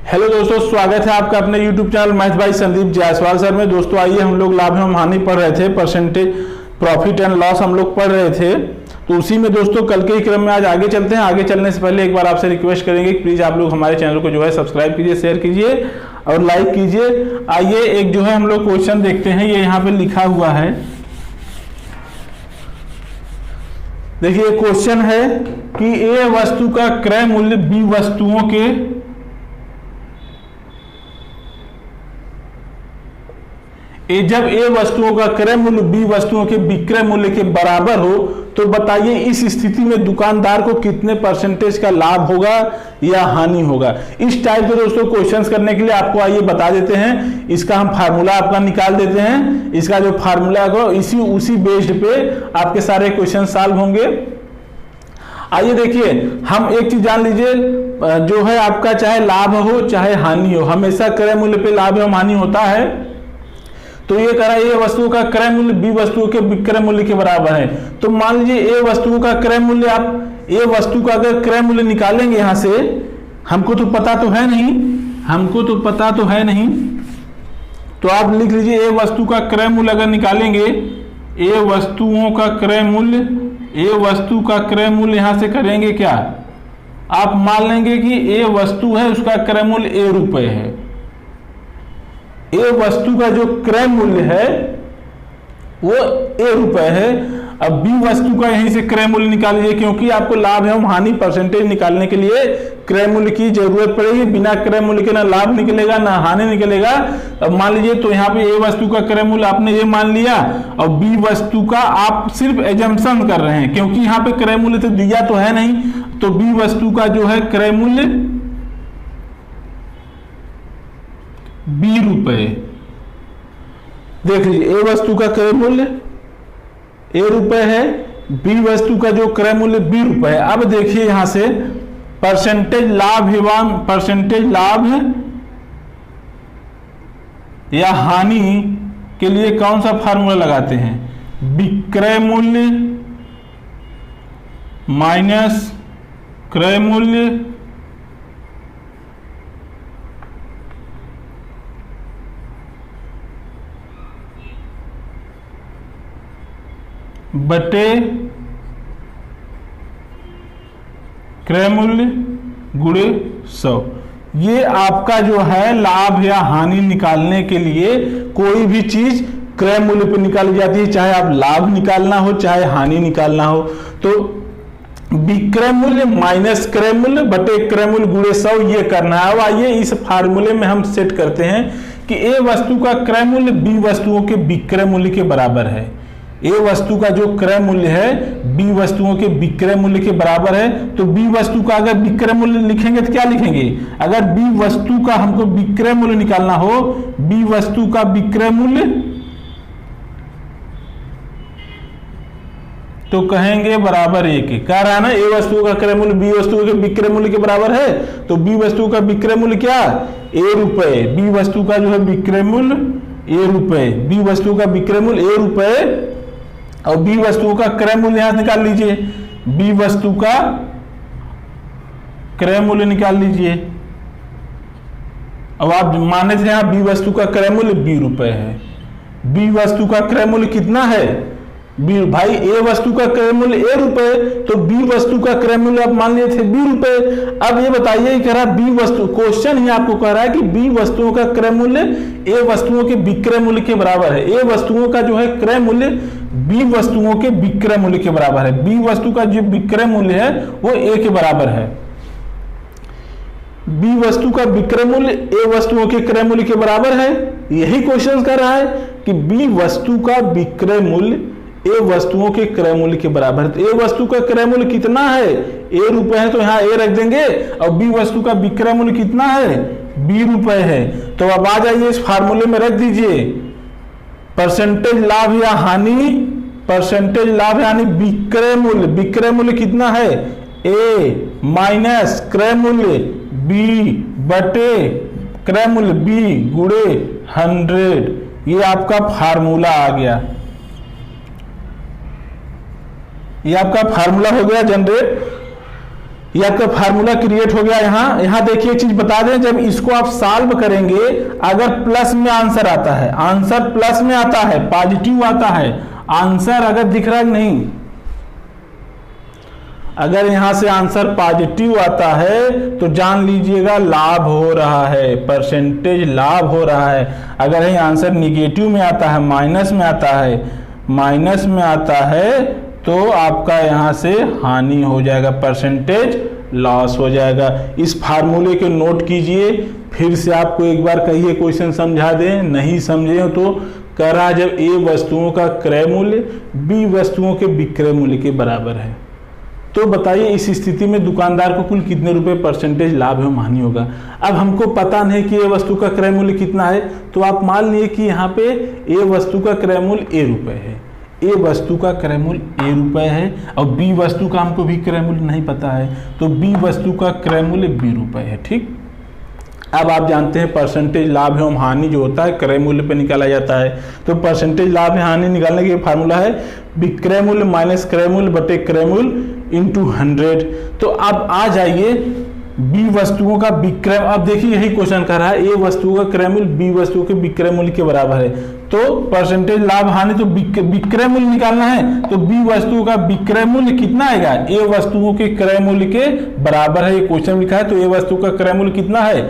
Hello दोस्तों, स्वागत है आपका अपने YouTube channel math bye Sandeep Jaiswal sir में। दोस्तों आइए हम लोग लाभ एवं हानि पढ़ रहे थे, परसेंटेज प्रॉफिट एंड लॉस हम लोग पढ़ रहे थे। तो उसी में दोस्तों कल के ही क्रम में आज आगे चलते हैं। आगे चलने से पहले एक बार आपसे रिक्वेस्ट करेंगे कि प्लीज आप लोग हमारे चैनल को जो है सब्सक्राइब कीजिए, शेयर कीजिए और लाइक कीजिए। आइए एक जो है हम लोग क्वेश्चन देखते हैं। ये यहाँ पे लिखा हुआ है, देखिए क्वेश्चन है कि ए वस्तु का क्रय मूल्य बी वस्तुओं के जब ए वस्तुओं का क्रय मूल्य बी वस्तुओं के विक्रय मूल्य के बराबर हो तो बताइए इस स्थिति में दुकानदार को कितने परसेंटेज का लाभ होगा या हानि होगा। इस टाइप के दोस्तों क्वेश्चंस करने के लिए आपको आइए बता देते हैं। इसका हम फार्मूला आपका निकाल देते हैं। इसका जो फार्मूला को उसी बेस्ड पे आपके सारे क्वेश्चन सॉल्व होंगे। आइए देखिए, हम एक चीज जान लीजिए, जो है आपका चाहे लाभ हो चाहे हानि हो, हमेशा क्रय मूल्य पे लाभ एवं हानि होता है। तो ये कह रहा है ए वस्तु का क्रय मूल्य बी वस्तुओं के विक्रय मूल्य के बराबर है। तो मान लीजिए ए वस्तु का क्रय मूल्य, आप ए वस्तु का अगर क्रय मूल्य निकालेंगे यहां से, हमको तो पता तो है नहीं, तो आप लिख लीजिए ए वस्तु का क्रय मूल्य अगर निकालेंगे, ए वस्तुओं का क्रय मूल्य, ए वस्तु का क्रय मूल्य यहां से करेंगे क्या, आप मान लेंगे कि ए वस्तु है उसका क्रय मूल्य ए रुपए है। ए वस्तु का जो क्रय मूल्य है वो ए रुपए है। अब बी वस्तु का यहीं से क्रय मूल्य निकाल लीजिए, क्योंकि आपको लाभ एवं हानि परसेंटेज निकालने के लिए क्रय मूल्य की जरूरत पड़ेगी। बिना क्रय मूल्य के ना लाभ निकलेगा ना हानि निकलेगा। अब मान लीजिए, तो यहाँ पे ए वस्तु का क्रय मूल्य आपने ये मान लिया और बी वस्तु का आप सिर्फ एजम्पशन कर रहे हैं, क्योंकि यहाँ पे क्रय मूल्य तो दिया तो है नहीं। तो बी वस्तु का जो है क्रय मूल्य बी रुपए, देख लीजिए ए वस्तु का क्रय मूल्य ए रुपए है, बी वस्तु का जो क्रय मूल्य बी रुपए है। अब देखिए यहां से परसेंटेज लाभ एवं परसेंटेज लाभ या हानि के लिए कौन सा फार्मूला लगाते हैं, विक्रय मूल्य माइनस क्रय मूल्य बटे क्रय मूल्य गुणे 100। ये आपका जो है लाभ या हानि निकालने के लिए कोई भी चीज क्रय मूल्य पर निकाली जाती है, चाहे आप लाभ निकालना हो चाहे हानि निकालना हो। तो विक्रय मूल्य माइनस क्रय मूल्य बटे क्रय मूल्य गुणे 100 ये करना है। अब आइए इस फार्मूले में हम सेट करते हैं कि ए वस्तु का क्रय मूल्य बी वस्तुओं के विक्रय मूल्य के बराबर है। ए वस्तु का जो क्रय मूल्य है बी वस्तुओं के विक्रय मूल्य के बराबर है। तो बी वस्तु का अगर विक्रय मूल्य लिखेंगे तो क्या लिखेंगे, अगर बी वस्तु का हमको विक्रय मूल्य निकालना हो, बी वस्तु का विक्रय मूल्य तो कहेंगे बराबर एक है। कह रहा है ना ए वस्तु का क्रय मूल्य बी वस्तु के विक्रय मूल्य के बराबर है, तो बी वस्तु का विक्रय मूल्य क्या, ए रुपए। बी वस्तु का जो है विक्रय मूल्य ए रुपए, बी वस्तु का विक्रय मूल्य ए रुपए और बी वस्तुओं का क्रय मूल्य यहां निकाल लीजिए, बी वस्तु का क्रय मूल्य निकाल लीजिए। अब आप माने थे यहां बी वस्तु का क्रय मूल्य बी रुपए है, बी वस्तु का क्रय मूल्य कितना है बी, भाई ए वस्तु का क्रय मूल्य ए रुपए, तो बी वस्तु का क्रय मूल्य आप मान लिए थे बी रुपए। अब ये बताइए, कह रहा बी वस्तु, क्वेश्चन ही आपको कह रहा है कि बी वस्तुओं का क्रय मूल्य ए वस्तुओं के विक्रय मूल्य के बराबर है। ए वस्तुओं का जो है क्रय मूल्य बी वस्तुओं के विक्रय मूल्य के बराबर है। बी वस्तु का जो विक्रय मूल्य है वो ए के बराबर है। बी वस्तु का विक्रय मूल्य ए वस्तुओं के क्रय मूल्य के बराबर है। यही क्वेश्चन कर रहा है कि बी वस्तु का विक्रय मूल्य ए वस्तुओं के क्रय मूल्य के बराबर है। तो ए वस्तु का क्रय मूल्य कितना है, ए रुपए है, तो यहाँ ए रख देंगे। और बी वस्तु का विक्रय मूल्य कितना है, बी रुपए है। तो अब आ जाइए इस फार्मूले में रख दीजिए परसेंटेज लाभ या हानि, परसेंटेज लाभ यानी विक्रय मूल्य, विक्रय मूल्य कितना है ए माइनस क्रय मूल्य बी बटे क्रय मूल्य बी गुणे 100। ये आपका फार्मूला आ गया, ये आपका फार्मूला हो गया जनरेट। ये आपका फार्मूला क्रिएट हो गया। यहाँ देखिए एक चीज बता दें, जब इसको आप सॉल्व करेंगे, अगर प्लस में आंसर आता है, आंसर प्लस में आता है, पॉजिटिव आता है आंसर, अगर दिख रहा है नहीं, अगर यहां से आंसर पॉजिटिव आता है तो जान लीजिएगा लाभ हो रहा है, परसेंटेज लाभ हो रहा है। अगर यही आंसर निगेटिव में आता है, माइनस में आता है, माइनस में आता है, तो आपका यहां से हानि हो जाएगा, परसेंटेज लॉस हो जाएगा। इस फार्मूले को नोट कीजिए। फिर से आपको एक बार कहिए, क्वेश्चन समझा दें, नहीं समझे तो कह रहा है जब ए वस्तुओं का क्रय मूल्य बी वस्तुओं के विक्रय मूल्य के बराबर है, तो बताइए इस स्थिति में दुकानदार को कुल कितने रुपए परसेंटेज लाभ एवं हानि होगा। अब हमको पता नहीं कि ये वस्तु का क्रय मूल्य कितना है, तो आप मान लिए कि यहाँ पे ए वस्तु का क्रय मूल्य ए रुपए है, ए वस्तु का क्रय मूल्य ए रुपए है, और बी वस्तु का हमको भी क्रय मूल्य नहीं पता है, तो बी वस्तु का क्रय मूल्य बी रुपए है। ठीक, अब आप जानते हैं परसेंटेज लाभ एवं हानि जो होता है क्रय मूल्य पे निकाला जाता है, तो परसेंटेज लाभ एवं हानि निकालने के फार्मूला है विक्रय मूल्य माइनस क्रय मूल्य बटे क्रय मूल्य इंटू 100। तो अब आ जाइए बी वस्तुओं का विक्रय, अब देखिए यही क्वेश्चन कर रहा है ए वस्तुओं का क्रय मूल्य बी वस्तुओं के विक्रय मूल्य के बराबर है, तो परसेंटेज लाभ हानि तो विक्रय मूल्य निकालना है, तो बी वस्तुओं का विक्रय मूल्य कितना आएगा, ए वस्तुओं के क्रय मूल्य के बराबर है। ये क्वेश्चन लिखा है, तो ए वस्तु का क्रय मूल्य कितना है,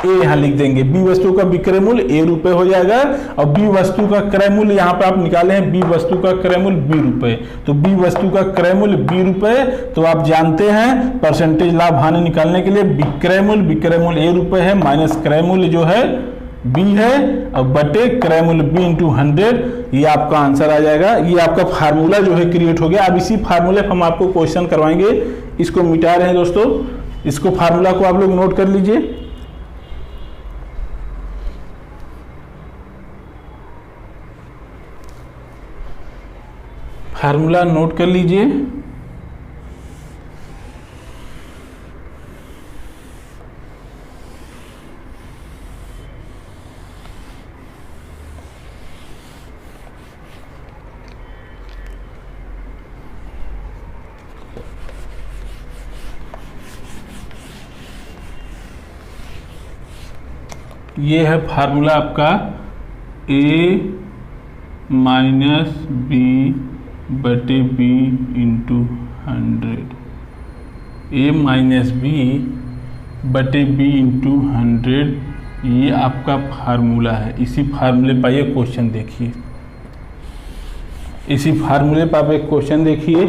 ए यहाँ लिख देंगे, बी वस्तु का विक्रय मूल्य ए रुपए हो जाएगा, और बी वस्तु का क्रय मूल्य यहाँ पे आप निकाले हैं बी वस्तु का क्रय मूल्य बी रुपए, तो बी वस्तु का क्रय मूल्य बी रुपए। तो आप जानते हैं परसेंटेज लाभ हानि निकालने के लिए विक्रय मूल्य ए रुपए है, माइनस क्रय मूल्य जो है बी है, और बटे क्रय मूल्य बी इंटू 100, ये आपका आंसर आ जाएगा। ये आपका फार्मूला जो है क्रिएट हो गया। अब इसी फार्मूले पर हम आपको क्वेश्चन करवाएंगे, इसको मिटा रहे हैं दोस्तों, इसको फार्मूला को आप लोग नोट कर लीजिए। फार्मूला नोट कर लीजिए। ये है फार्मूला आपका ए माइनस बी बटे बी इंटू 100, ए माइनस बी बटे बी इंटू 100, ये आपका फार्मूला है। इसी फार्मूले पर ये क्वेश्चन देखिए, इसी फार्मूले पर आप एक क्वेश्चन देखिए।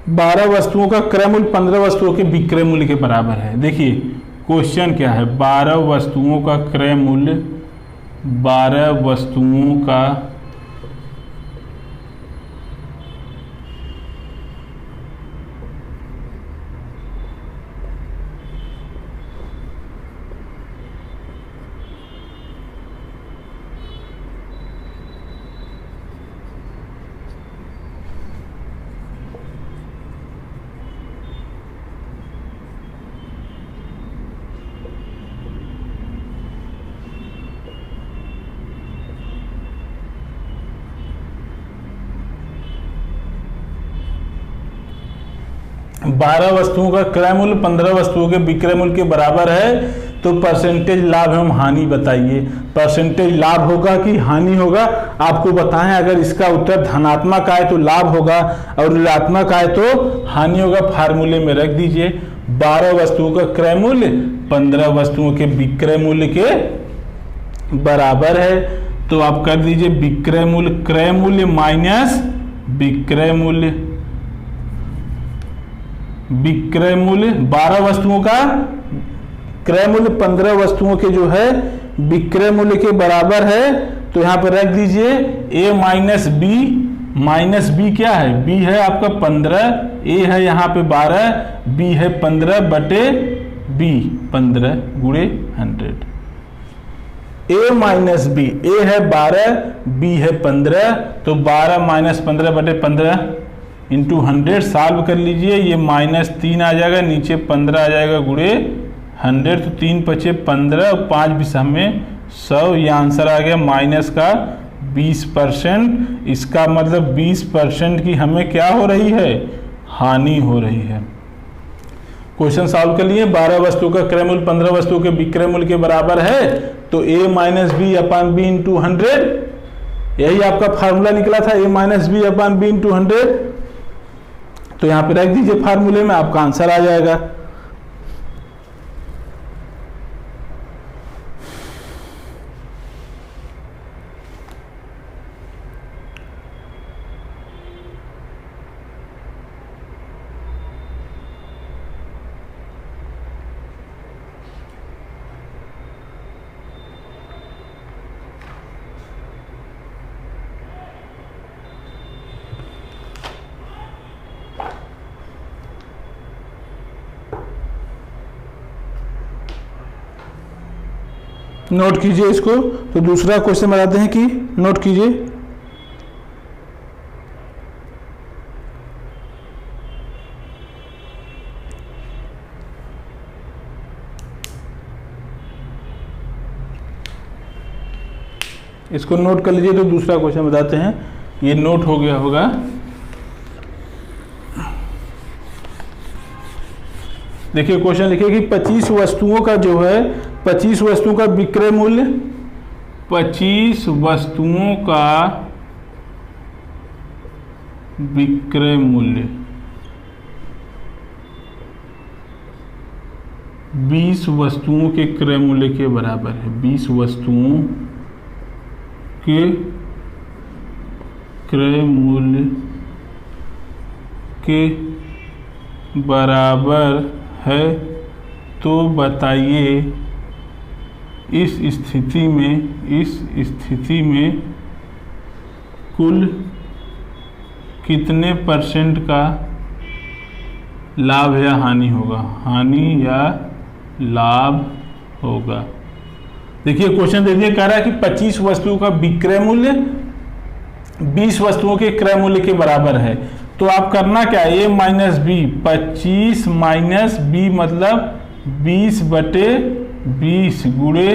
बारह वस्तुओं का क्रय मूल्य 15 वस्तुओं के विक्रय मूल्य के बराबर है। देखिए क्वेश्चन क्या है, 12 वस्तुओं का क्रय मूल्य, 12 वस्तुओं का बारह वस्तुओं का क्रय मूल्य 15 वस्तुओं के विक्रय मूल्य के बराबर है, तो परसेंटेज लाभ एवं हानि बताइए। परसेंटेज लाभ होगा कि हानि होगा, आपको बताएं। अगर इसका उत्तर धनात्मक आए तो लाभ होगा, और ऋणात्मक आए तो हानि होगा। फार्मूले में रख दीजिए 12 वस्तुओं का क्रय मूल्य 15 वस्तुओं के विक्रय मूल्य के बराबर है, तो आप कर दीजिए विक्रय मूल्य, क्रय मूल्य माइनस विक्रय मूल्य, विक्रय मूल्य 12 वस्तुओं का क्रय मूल्य 15 वस्तुओं के जो है विक्रय मूल्य के बराबर है, तो यहां पर रख दीजिए ए माइनस बी क्या है, बी है आपका 15, ए है यहाँ पे 12, बी है 15 बटे बी 15 गुणे 100। ए माइनस बी, ए है 12, बी है 15, तो 12 माइनस 15 बटे 15 इंटू 100 सॉल्व कर लीजिए। ये -3 आ जाएगा, नीचे 15 आ जाएगा गुणे 100, तो 3 × 5 = 15 और 5 भी में 100, ये आंसर आ गया माइनस का 20%, इसका मतलब 20% की हमें क्या हो रही है, हानि हो रही है। क्वेश्चन सॉल्व कर लिए। 12 वस्तुओं का क्रय मूल्य 15 वस्तुओं के विक्रय मूल्य के बराबर है, तो a minus B upon B into 100, यही आपका फार्मूला निकला था, a minus B upon B into 100। तो यहां पे रख दीजिए फार्मूले में, आपका आंसर आ जाएगा। नोट कीजिए इसको। तो दूसरा क्वेश्चन बताते हैं कि नोट कीजिए। इसको नोट कर लीजिए। तो दूसरा क्वेश्चन बताते हैं, ये नोट हो गया होगा। देखिए क्वेश्चन लिखिए कि 25 वस्तुओं का जो है, 25 वस्तुओं का विक्रय मूल्य, 25 वस्तुओं का विक्रय मूल्य 20 वस्तुओं के क्रय मूल्य के बराबर है। 20 वस्तुओं के क्रय मूल्य के बराबर है, तो बताइए इस स्थिति में कुल कितने % का लाभ या हानि होगा, हानि या लाभ होगा। देखिए क्वेश्चन दे दिया, कह रहा है कि 25 वस्तुओं का विक्रय मूल्य 20 वस्तुओं के क्रय मूल्य के बराबर है। तो आप करना क्या, a minus B, 25 minus B मतलब 20/20 गुणे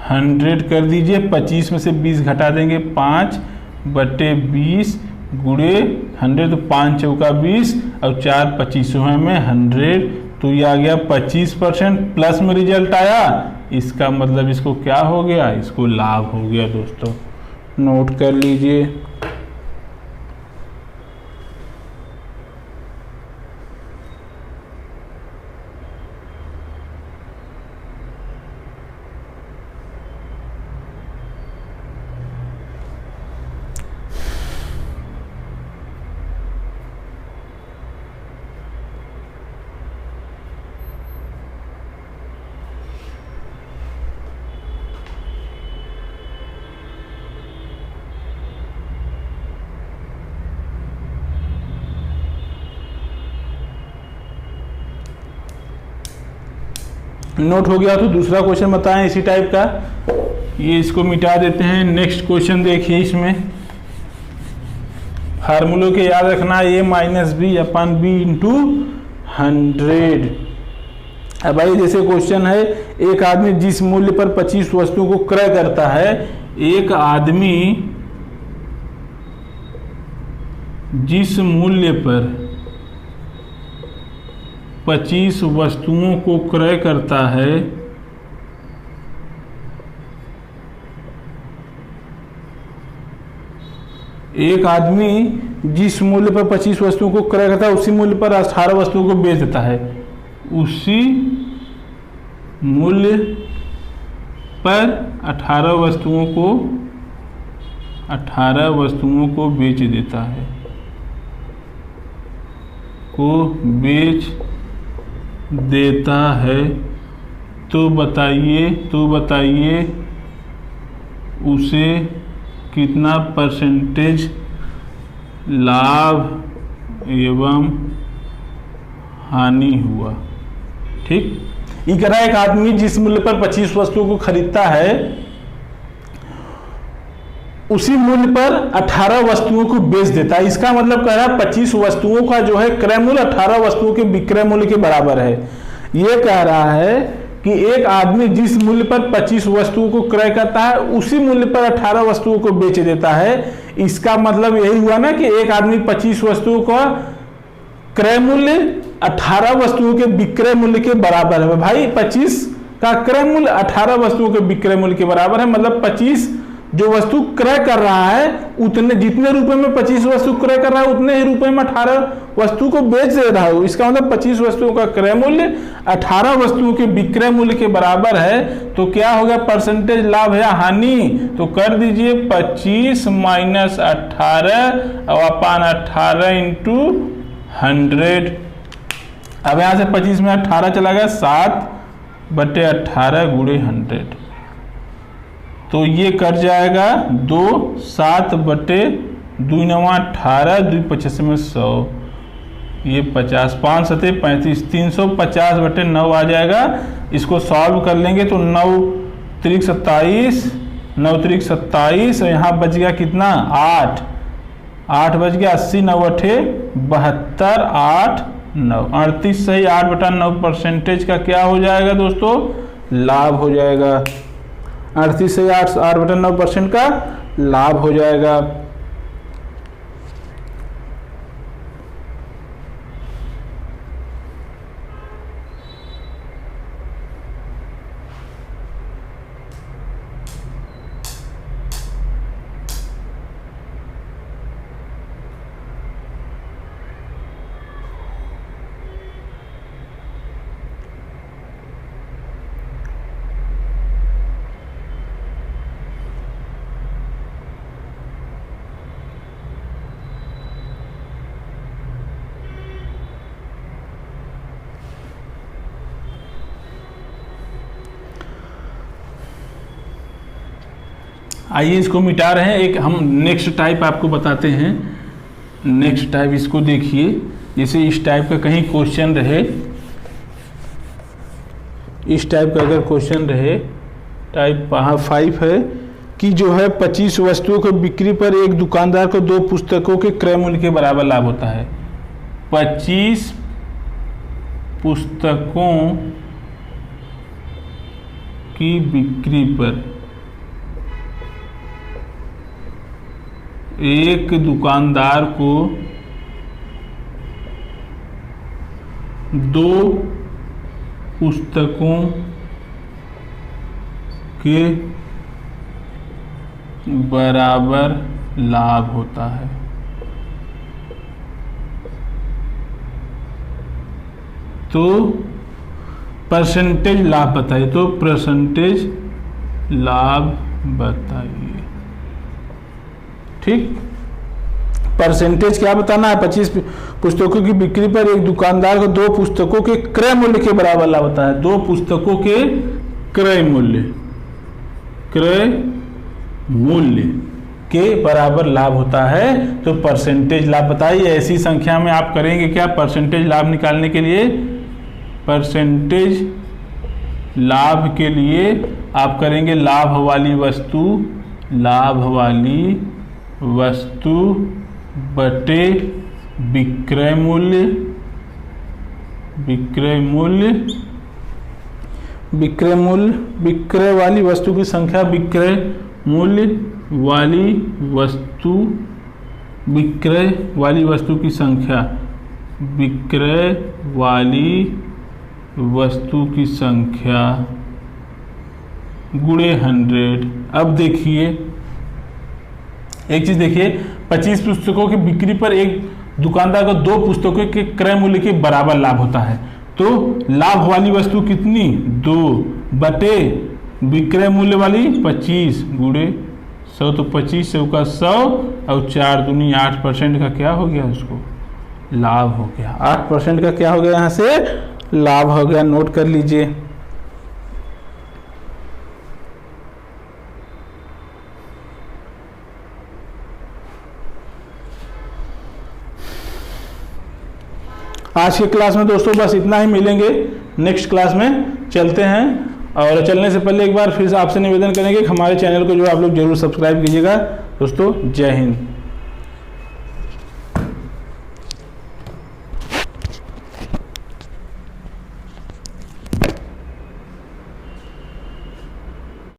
100 कर दीजिए। 25 में से 20 घटा देंगे, 5/20 गुणे 100, तो 5 चौका 20 और 4 25 में 100, तो ये आ गया 25%। प्लस में रिजल्ट आया, इसका मतलब इसको क्या हो गया, इसको लाभ हो गया। दोस्तों नोट कर लीजिए। नोट हो गया। तो दूसरा क्वेश्चन बताएं इसी टाइप का, ये इसको मिटा देते हैं। नेक्स्ट क्वेश्चन देखिए, इसमें फार्मूलों के याद रखना, a minus B upon B into 100। अब भाई जैसे क्वेश्चन है, एक आदमी जिस मूल्य पर 25 वस्तुओं को क्रय करता है, एक आदमी जिस मूल्य पर 25 वस्तुओं को क्रय करता है, एक आदमी जिस मूल्य पर 25 वस्तुओं को क्रय करता है, उसी मूल्य पर 18 वस्तुओं को बेच देता है। उसी मूल्य पर 18 वस्तुओं को बेच देता है, तो बताइए उसे कितना % लाभ एवं हानि हुआ। ठीक, ये कह रहा है एक आदमी जिस मूल्य पर 25 वस्तुओं को खरीदता है, उसी मूल्य पर 18 वस्तुओं को बेच देता है। इसका मतलब कह रहा है 25 वस्तुओं का जो है क्रय मूल्य 18 वस्तुओं के विक्रय मूल्य के बराबर है। ये कह रहा है कि एक आदमी जिस मूल्य पर 25 वस्तुओं को क्रय करता है उसी मूल्य पर 18 वस्तुओं को बेच देता है। इसका मतलब यही हुआ ना कि एक आदमी 25 वस्तुओं का क्रय मूल्य 18 वस्तुओं के विक्रय मूल्य के बराबर है। भाई 25 का क्रय मूल्य 18 वस्तुओं के विक्रय मूल्य के बराबर है, मतलब 25 जो वस्तु क्रय कर रहा है उतने जितने रुपए में 25 वस्तु क्रय कर रहा है उतने ही रुपए में 18 वस्तु को बेच दे रहा है। इसका मतलब 25 वस्तुओं का क्रय मूल्य 18 वस्तुओं के विक्रय मूल्य के बराबर है। तो क्या होगा, परसेंटेज लाभ या हानि? तो कर दीजिए 25 माइनस 18 और अपान 18 इंटू 100। अब यहां से 25 में 18 चला गया, 7/18 गुणे 100, तो ये कट जाएगा 2, 7/2 9 18, 2 25 में 100, ये 50, 5 7 35, 350/9 आ जाएगा। इसको सॉल्व कर लेंगे तो 9 3 27, 9 3 27 और यहाँ बच गया कितना 8 बच गया, 80 9 8 72, 8 9 38 सही 8/9 परसेंटेज का क्या हो जाएगा दोस्तों, लाभ हो जाएगा। 38 से 8/9% का लाभ हो जाएगा। आइए इसको मिटा रहे हैं, एक हम नेक्स्ट टाइप आपको बताते हैं। नेक्स्ट टाइप इसको देखिए, जैसे इस टाइप का कहीं क्वेश्चन रहे, इस टाइप का अगर क्वेश्चन रहे, टाइप 5 है कि जो है 25 वस्तुओं को बिक्री पर एक दुकानदार को 2 पुस्तकों के क्रय मूल्य के बराबर लाभ होता है। 25 पुस्तकों की बिक्री पर एक दुकानदार को 2 पुस्तकों के बराबर लाभ होता है। तो परसेंटेज लाभ बताइए, तो परसेंटेज लाभ बताइए। ठीक, परसेंटेज क्या बताना है, 25 पुस्तकों की बिक्री पर एक दुकानदार को 2 पुस्तकों के क्रय मूल्य के बराबर लाभ होता है। 2 पुस्तकों के क्रय मूल्य के बराबर लाभ होता है। तो परसेंटेज लाभ बताइए। ऐसी संख्या में आप करेंगे क्या, परसेंटेज लाभ निकालने के लिए, परसेंटेज लाभ के लिए आप करेंगे लाभ वाली वस्तु बटे विक्रय वाली वस्तु की संख्या, विक्रय वाली वस्तु की संख्या, विक्रय वाली वस्तु की संख्या गुणे 100। अब देखिए एक चीज देखिए, 25 पुस्तकों की बिक्री पर एक दुकानदार को 2 पुस्तकों के क्रय मूल्य के बराबर लाभ होता है। तो लाभ वाली वस्तु कितनी, 2 बटे विक्रय मूल्य वाली 25 गुणे 100, तो 25 100 का 100 और 4 दूनी 8% का क्या हो गया, उसको लाभ हो गया। 8% का क्या हो गया, यहाँ से लाभ हो गया। नोट कर लीजिए। आज की क्लास में दोस्तों बस इतना ही, मिलेंगे नेक्स्ट क्लास में। चलते हैं, और चलने से पहले एक बार फिर से आपसे निवेदन करेंगे कि हमारे चैनल को जो आप लोग जरूर सब्सक्राइब कीजिएगा दोस्तों। जय हिंद।